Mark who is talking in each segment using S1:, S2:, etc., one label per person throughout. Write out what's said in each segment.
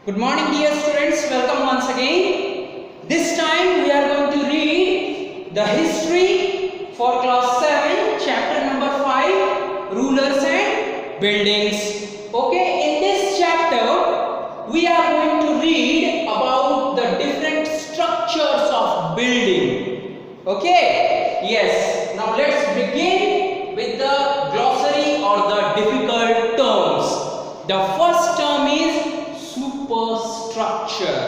S1: Good morning dear students, welcome once again. This time we are going to read the history for class 7, chapter number 5, rulers and buildings. Okay, in this chapter we are going to read about the different structures of building. Okay, yes, now let's begin with the glossary or the difficult terms. The first term is superstructure.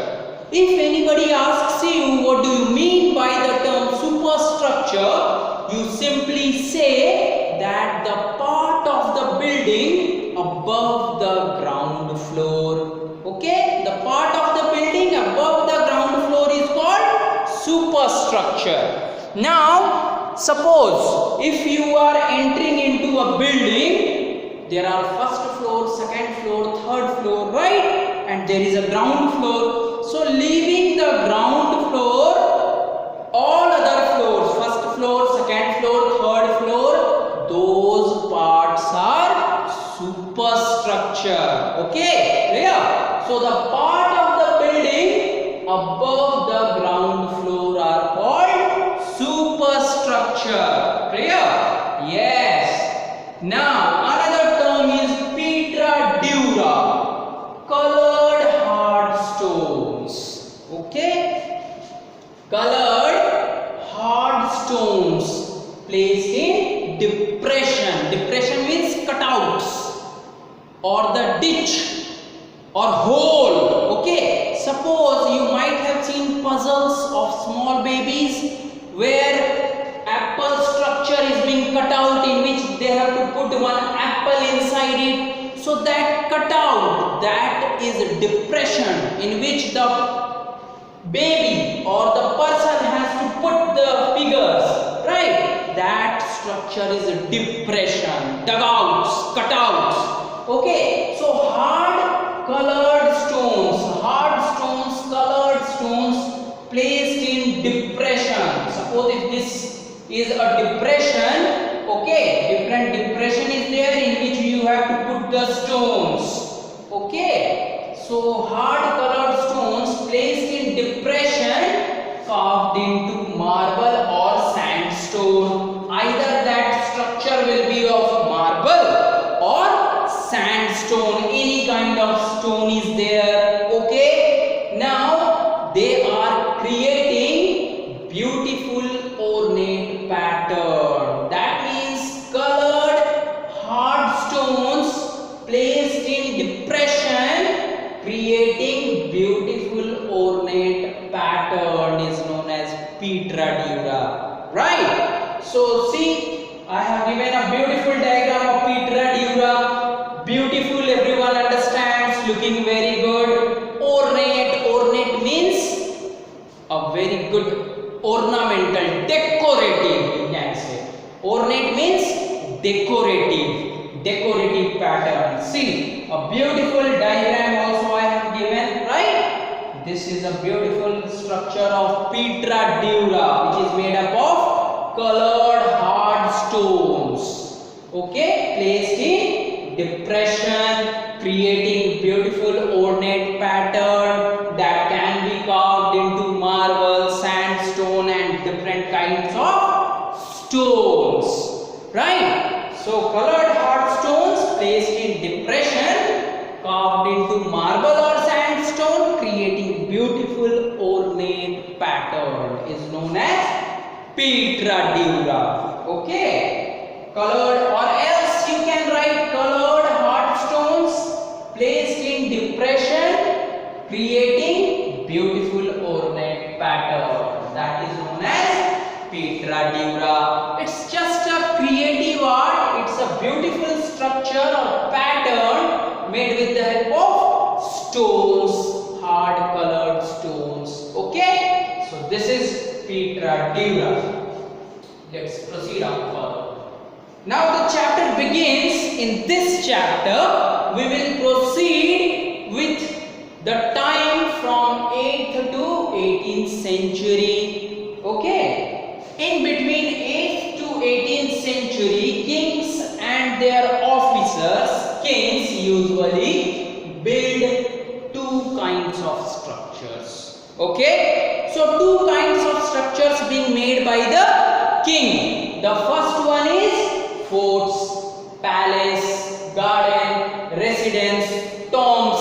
S1: If anybody asks you what do you mean by the term superstructure, you simply say that the part of the building above the ground floor. Okay, the part of the building above the ground floor is called superstructure. Now, suppose if you are entering into a building, there are first floor, second floor, third floor, right? And there is a ground floor. So leaving the ground floor, all other floors, first floor, second floor, third floor, those parts are superstructure. Okay, clear? So the part of the building above the ground floor are called superstructure. Clear? Yes. Now another term is Petra dura, colored hard stones. Okay, colored hard stones placed in depression. Depression means cutouts or the ditch or hole. Okay, suppose you might have seen puzzles of small babies where apple structure is being cut out, in which they have to put one apple inside it. So that cutout, that is a depression in which the baby or the person has to put the figures, right? That structure is a depression, dugouts, cutouts. Okay, so hard colored stones, colored stones placed in depression. Suppose if this is a depression, okay, different depression is there in which you have to put the stones. Okay, so hard colored stones placed in depression, carved into marble or sandstone. Either that structure will be of marble or sandstone, any kind of stone is there. Okay, now they are creating beautiful ornate pattern. That means colored hard stones placed in depression, creating beautiful ornate pattern is known as Petra dura. Right? So see, I have given a beautiful diagram of Petra dura. Beautiful, everyone understands, looking very good. Ornate means a very good ornamental, decorative, you can say. Ornate means decorative pattern. See, a beautiful diagram also I have given, right? This is a beautiful structure of Petra dura, which is made up of colored hard stones. Okay, placed in depression, creating beautiful ornate pattern that can be carved into marble, sandstone and different kinds of stones, right? So colored hard stones placed in depression, carved into marble or sandstone, creating beautiful ornate pattern is known as Petra dura. Okay, colored, or else you can write colored hard stones placed in depression, creating beautiful ornate pattern. That is known as Petra dura. It's just a creative art. It's a beautiful structure or pattern made with the help of stones, hard colored stones. Okay, so this is Petra dura. Let's proceed on further. Now the chapter begins. In this chapter we will proceed with the time from 8th to 18th century. Okay, in between 8th to 18th century, kings and their officers, kings usually build two kinds kinds of structures. Okay, so two kinds of structures being made by the king. The first one is forts, palace, garden, residence, tombs.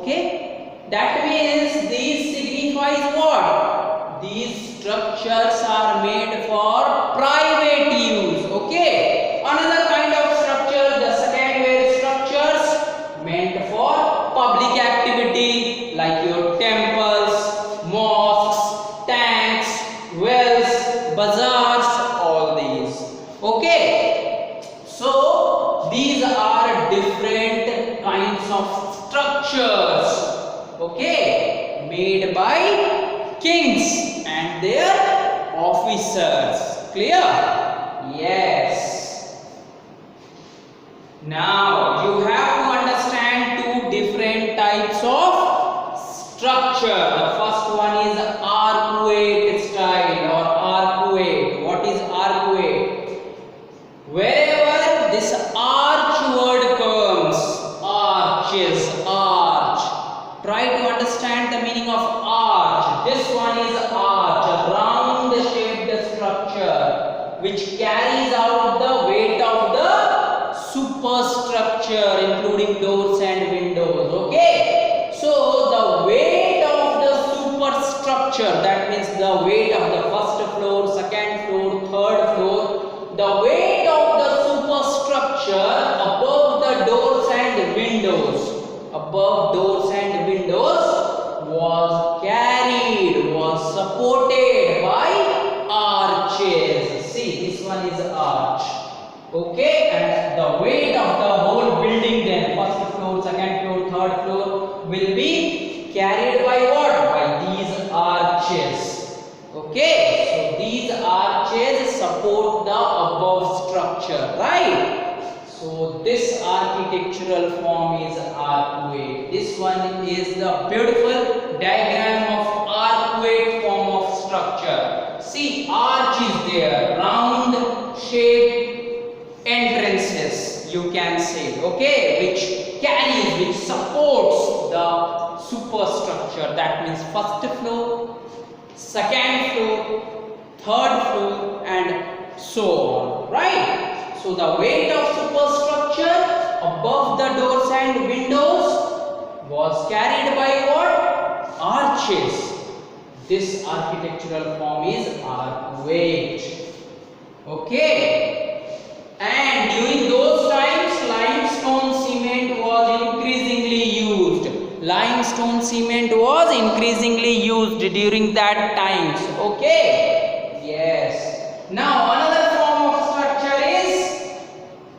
S1: Okay, that means these signifies what? These structures are made for private use. Okay, another kind of structure, the second were structures meant for public activity like your temples, mosques, tanks, wells, bazaars, all these. Okay, so these are different kinds of structures. Okay, made by kings and their officers. Clear? Yes. Now you have to understand two different types of structure. The first one is arcuate style or arcuate. What is arcuate? Wherever this arch word comes, arches, arch. Try to understand the meaning of arch. This one is arch, a round shaped structure which carries out the weight of the superstructure including doors and windows. Okay, so the weight of the superstructure, that means the weight of the first floor, second floor, third floor, the weight of the superstructure above the doors and windows, above doors and windows was carried, was supported by arches. See, this one is arch. Okay, and the weight of the whole building then, first floor, second floor, third floor, will be carried by what? By these arches. Okay, so these arches support the above structure, right? So this architectural form is arcuate. This one is the beautiful diagram of arcuate form of structure. See, arch is there, round shaped entrances, you can say, okay, which carries, which supports the superstructure. That means first floor, second floor, third floor, and so on, right? So the weight of superstructure above the doors and windows was carried by what? Arches. This architectural form is arcuate. Okay. And during those times, limestone cement was increasingly used. Limestone cement was increasingly used during that times. Okay. Yes. Now another form of structure is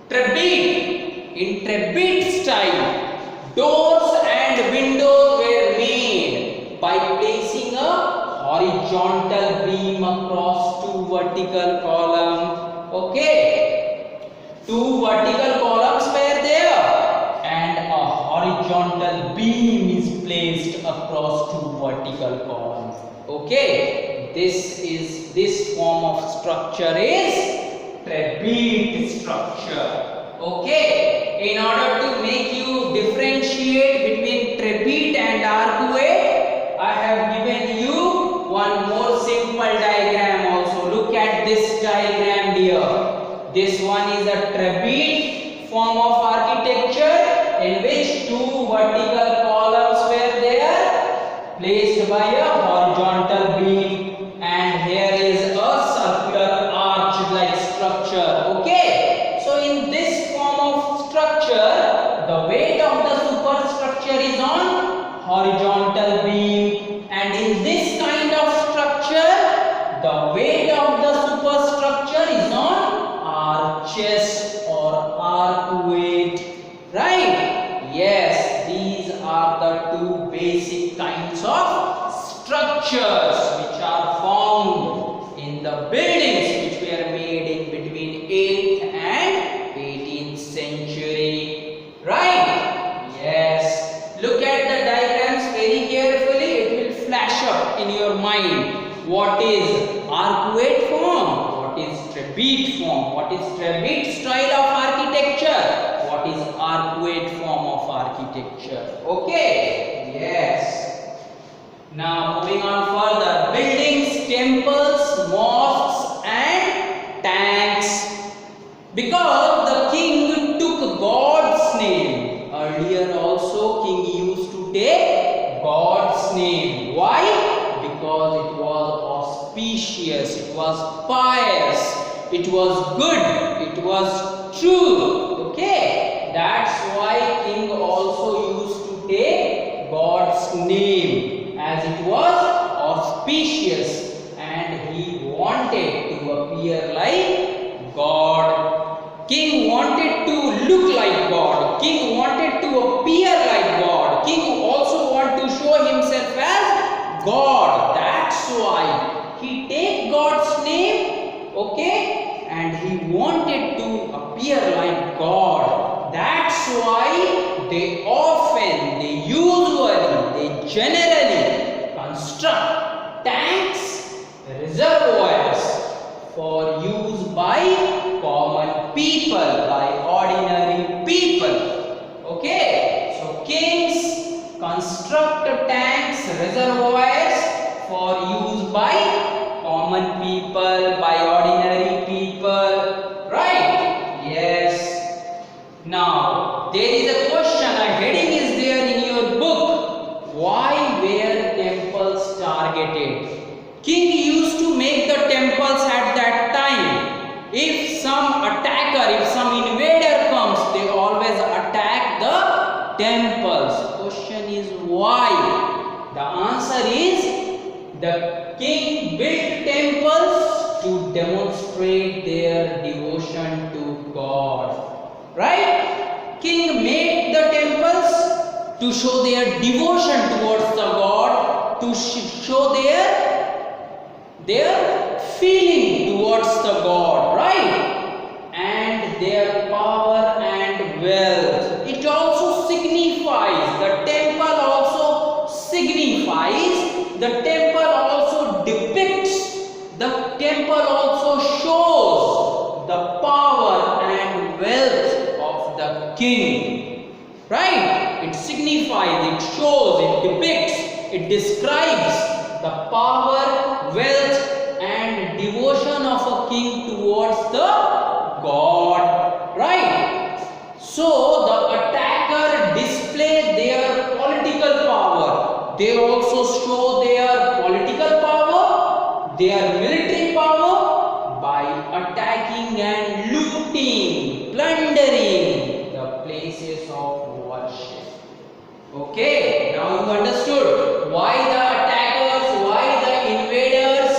S1: trapeze. In trapeze style, doors and windows were made by placing a horizontal beam across two vertical columns. Okay, two vertical columns were there and a horizontal beam is placed across two vertical columns. Okay, this form of structure is trapeze structure. Okay, in order to make you differentiate between trapeze and arcuate, I have given you one more simple diagram also. Look at this diagram here. This one is a trapeze form of architecture in which two vertical columns were there placed by a horizontal beam, and here is a circular arch like structure. Okay, so in this form of structure, the weight of the superstructure is on horizontal beam, and in this kind of structure, the weight of the superstructure is on arches or arcuate, right? Yes, these are the two basic kinds of structures which are found in the buildings which were made in between 8th and 18th century, right? Yes, look at the diagrams very carefully, it will flash up in your mind. What is arcuate form? What is trapeze form? What is trapeze style of architecture? What is arcuate form of architecture? Okay, yes. God's name. Why? Because it was auspicious, it was pious, it was good, it was true. Okay, that's why king also used to take God's name, as it was auspicious and he wanted to appear like God. King wanted to look like God. King wanted to appear like God. King also wanted to show himself as God. That's why he take God's name, okay, and he wanted to appear like God. That's why they often, they usually, they generally construct tanks, reservoirs for use by common people, by ordinary people. Okay, so kings construct tanks, reservoirs for use by common people, by ordinary people, right? Yes. Now, there is a question, a heading is there in your book. Why were temples targeted? King used to make the temples at that time. If some attacker, if some invader comes, they always attack the temples. Question is why? The answer is the king built temples to demonstrate their devotion to God. Right? King made the temples to show their devotion towards the God, to show their feeling towards the God, right? And their power and wealth. It also signifies, the temple also signifies, the temple also depicts, the temple also shows the power and wealth of the king, right? It signifies, it shows, it depicts, it describes the power, wealth and devotion of a king towards the God, right? So the attacker display their political power. They also show their political power, their military power by attacking and looting, plundering the places of worship. Okay, now you understood why the attackers, why the invaders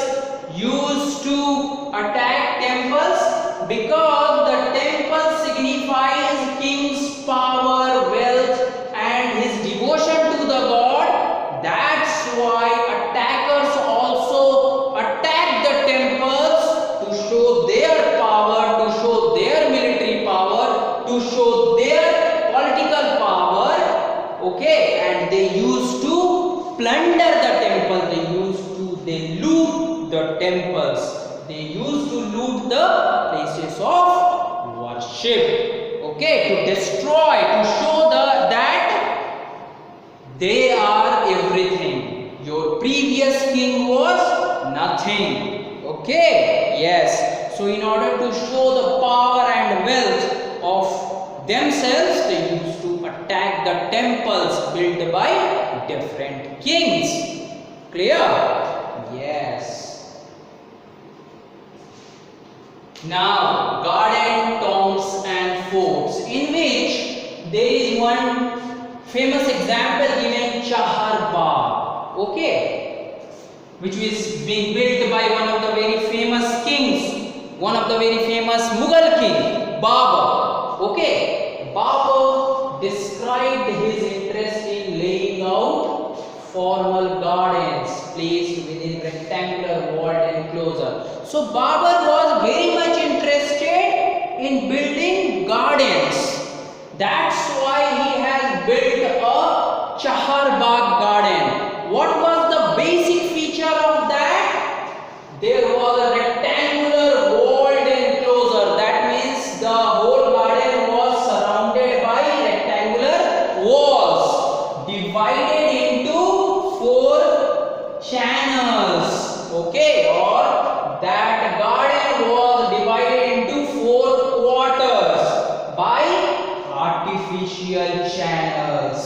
S1: used to attack temples? Because the temple signifies king's power, wealth and his devotion to the God. That's why attackers also attack the temples to show their power, to show their military power, to show their political power. Okay, and they used to plunder the temple, they loot the temples, they used to loot the places of worship, okay, to destroy, to show that they are everything. Your previous king was nothing, okay, yes. So in order to show the power and wealth of themselves, they used to attack the temples built by different kings. Clear? Yes. Now, garden, tombs and forts, in which there is one famous example given, Chahar Bagh, okay, which is being built by one of the very famous kings, one of the very famous Mughal king, Babur, okay. Babur described his interest in laying out formal gardens placed within rectangular walled enclosure. So Babur was very much interested in building gardens. That's why he has built a Chahar Bagh garden. What was the basic feature of that? There was a rectangular walled enclosure. That means the whole garden was surrounded by rectangular walls divided into 4 channels, okay, or that garden was divided into 4 quarters by artificial channels.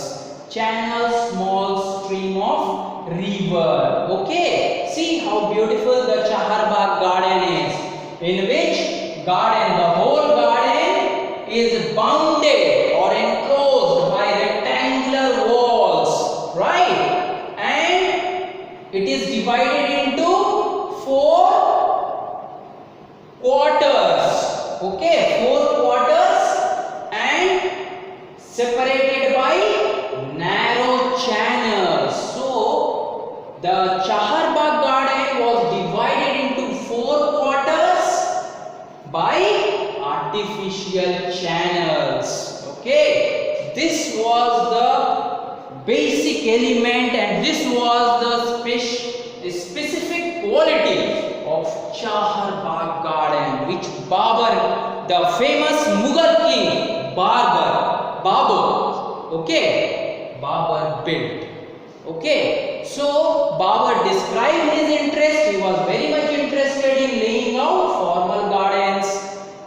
S1: beautiful the Chaharbagh garden is. In which garden, the whole garden is bounded or enclosed by rectangular walls, right? And it is divided into 4 quarters. Okay, 4 quarters and separated by narrow channels. So the Chaharbagh garden was divided into 4 quarters by artificial channels. Okay, this was the basic element and this was the specific quality of Chaharbagh garden which Babur, the famous Mughal king Babur, okay, Babur built. Okay, so Babur described his interest. He was very much interested in laying out formal gardens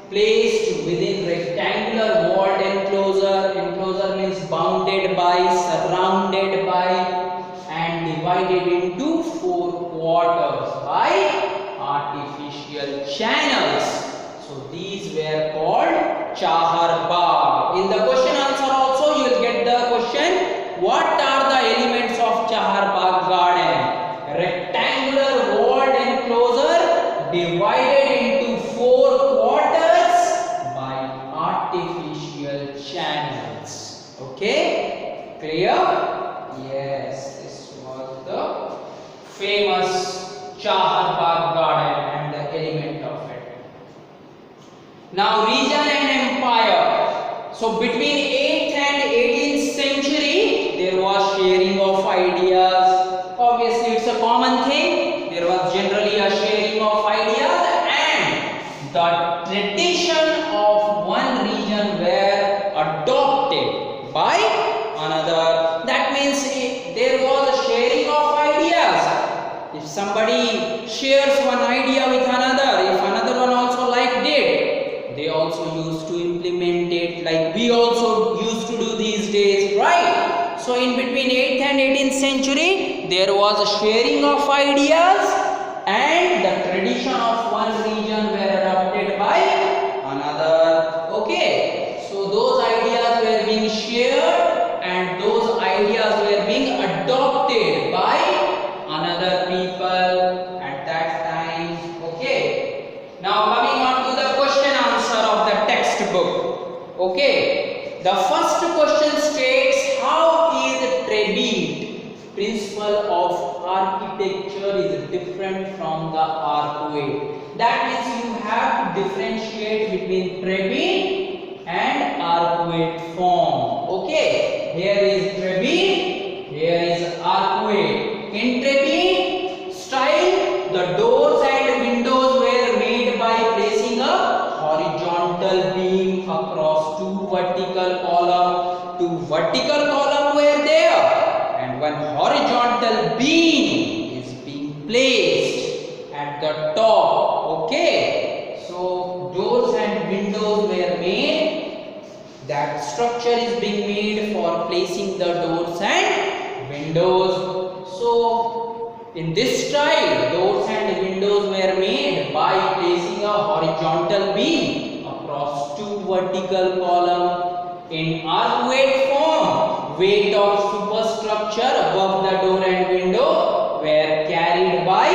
S1: placed within rectangular walled enclosure. Enclosure means bounded by, surrounded by, and divided into 4 quarters by artificial channels. So these were called Chaharbagh. In the question answer also you will get the question, what are the elements of Chaharbagh garden? Rectangular walled enclosure divided into 4 quarters by artificial channels. Okay, clear? Yes, this was the famous Chaharbagh garden and the element of it. Now region and empire. So between 8th and 18th century there was sharing of ideas. Obviously it's a common thing. There was generally a sharing of ideas and the tradition of one region were adopted by another. That means there was a sharing of ideas. If somebody shares one idea with another, if another one also liked it, they also used to implement it like we also used to do these days, right? So in between 8th and 18th century there was a sharing of ideas and the tradition of one region were adopted by another. Okay, so those ideas were being shared and those ideas were being adopted by another people at that time. Okay, now coming on to the question answer of the textbook. Okay, the first question states, how is Tribute, principle of architecture, is different from the arcuate? That means you have to differentiate between Tribute and arcuate form. Okay, here is Tribute, here is arcuate. In Tribute style, the doors and windows were made by placing a horizontal beam across 2 vertical columns. 2 vertical columns were there and one horizontal beam is being placed at the top. Okay, so doors and windows were made. That structure is being made for placing the doors and windows. So in this style, doors and windows were made by placing a horizontal beam across 2 vertical columns. In arcuate form, weight of superstructure above the door and window were carried by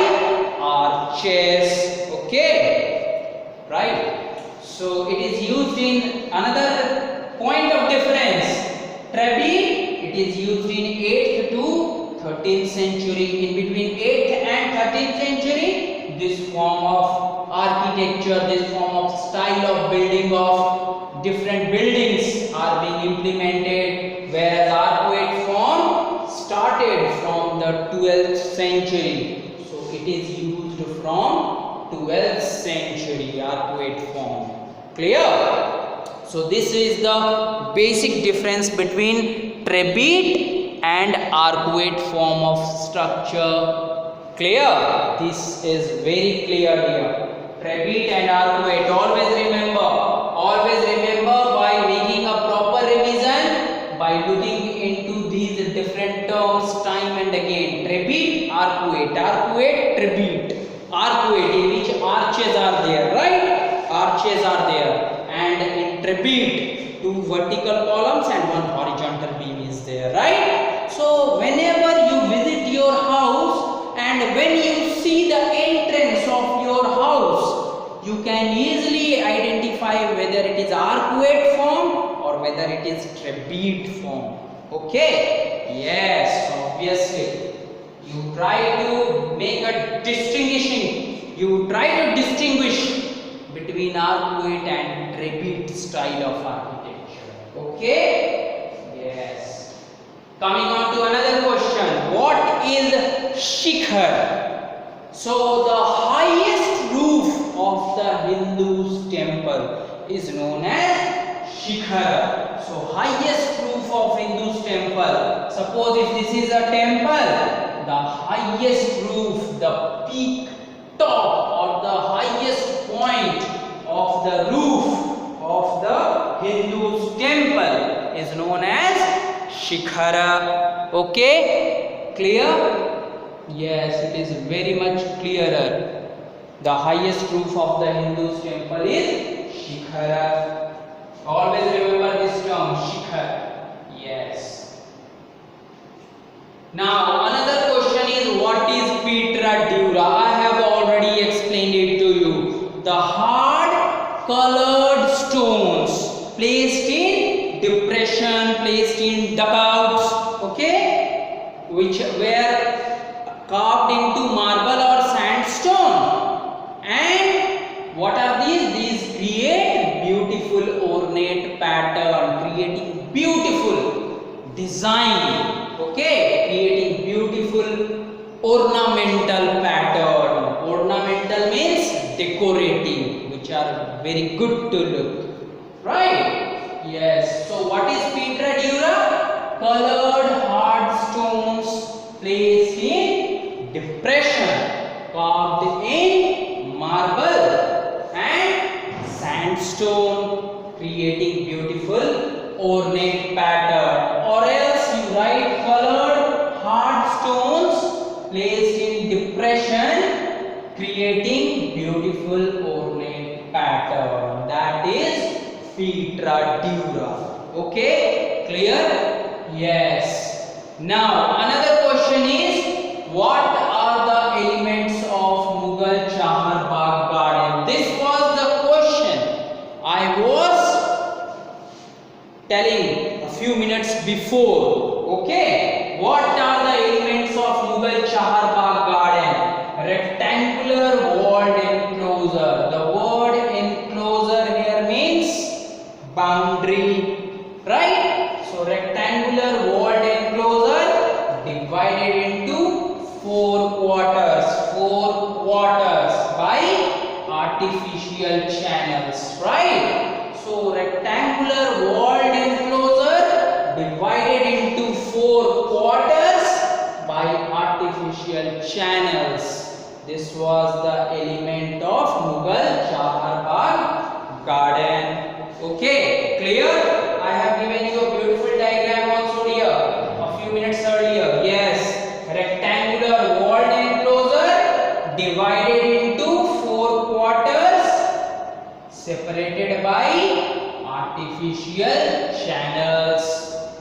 S1: arches. Okay, right? So it is used in another point of difference. Tribute, it is used in 8th to 13th century. In between 8th and 13th century, this form of architecture, this form of style of building of different buildings are being implemented, whereas arcuate form started from the 12th century. So it is used from 12th century, arcuate form. Clear? So this is the basic difference between Tribute and arcuate form of structure. Clear? This is very clear here. Tribute and arcuate. Always remember by making a proper revision, by looking into these different terms time and again. Tribute, arcuate, arcuate, Tribute. arcuate, in which arches are there, right? Arches are there, and in trapete, 2 vertical columns and 1 horizontal beam is there, right? So whenever you visit your house and when you see the entrance of your house, you can easily identify whether it is arcuate form or whether it is trapete form. Okay? Yes, obviously. You try to make a distinguishing. You try to distinguish between arcuate and trapete style of architecture. Okay? Yes. Coming on to another question. What is shikhar? So the highest roof of the Hindu's temple is known as shikhar. So highest roof of Hindu's temple. Suppose if this is a temple, the highest roof, the peak top or the highest point of the roof of the Hindu's temple is known as shikhara. Okay? Clear? Yes, it is very much clearer. The highest roof of the Hindu's temple is shikhara. Always remember this term, shikhar. Yes. Now another question is, what is Petra dura? I have already explained it to you. The hard colored stones placed in depression, placed in dugouts, okay, which were carved into marble or sandstone. And what are these? These create beautiful ornate pattern, creating beautiful design, okay, creating beautiful ornamental pattern. Ornamental means decorating, which are very good to look, right? Yes. So what is Petra dura? Colored hard stones placed in depression, carved in marble and sandstone, creating beautiful ornate pattern. Or else you write colored hard stones placed in depression, creating beautiful ornate pattern. That is Petra dura. Okay? Clear? Yes. Now another question is, what are the elements of Mughal Chahar Bagh garden? This was the question I was telling a few minutes before. Okay, what are the elements of Mughal Chahar Bagh garden? Rectangular walled enclosure. The word enclosure here means boundary, right? So rectangular walled enclosure divided into 4 quarters by artificial channels, right? So rectangular walled enclosure divided into 4 quarters by artificial channels. This was the element of Mughal Chahar Bagh garden. Okay, clear? I have given you a beautiful diagram also here a few minutes earlier. Yes, rectangular walled enclosure divided into 4 quarters, separated by artificial channels.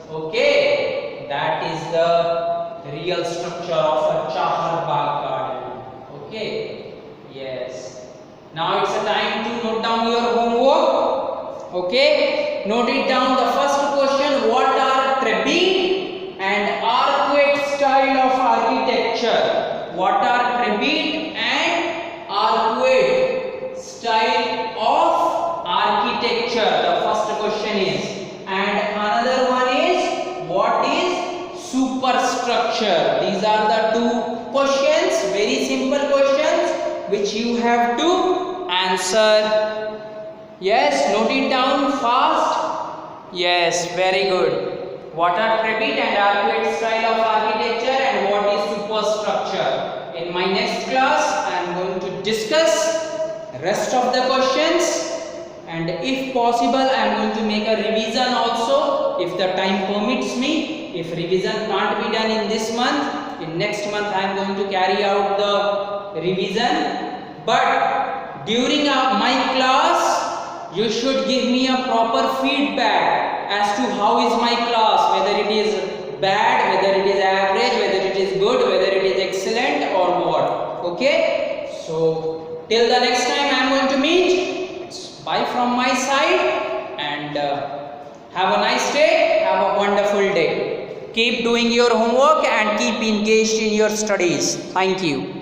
S1: Okay, that is the real structure of a Chahar Bagh garden. Okay, yes. Now it's a time to note down your homework. Okay, note it down. The first question: what are trapete and arcuate style of architecture? What are trapete and arcuate style of architecture? The first question is, and another one is, what is superstructure? These are the 2 questions, very simple questions, which you have to answer. Yes, note it down fast. Yes, very good. What are trapete and arcuate style of architecture and what is superstructure? In my next class, I am going to discuss rest of the questions, and if possible, I am going to make a revision also, if the time permits me. If revision can't be done in this month, in next month I am going to carry out the revision but during my class you should give me a proper feedback as to how is my class, whether it is bad, whether it is average, whether it is good, whether it is excellent or what. Okay, so till the next time I am going to meet, it's bye from my side, and have a nice day, have a wonderful day. Keep doing your homework and keep engaged in your studies. Thank you.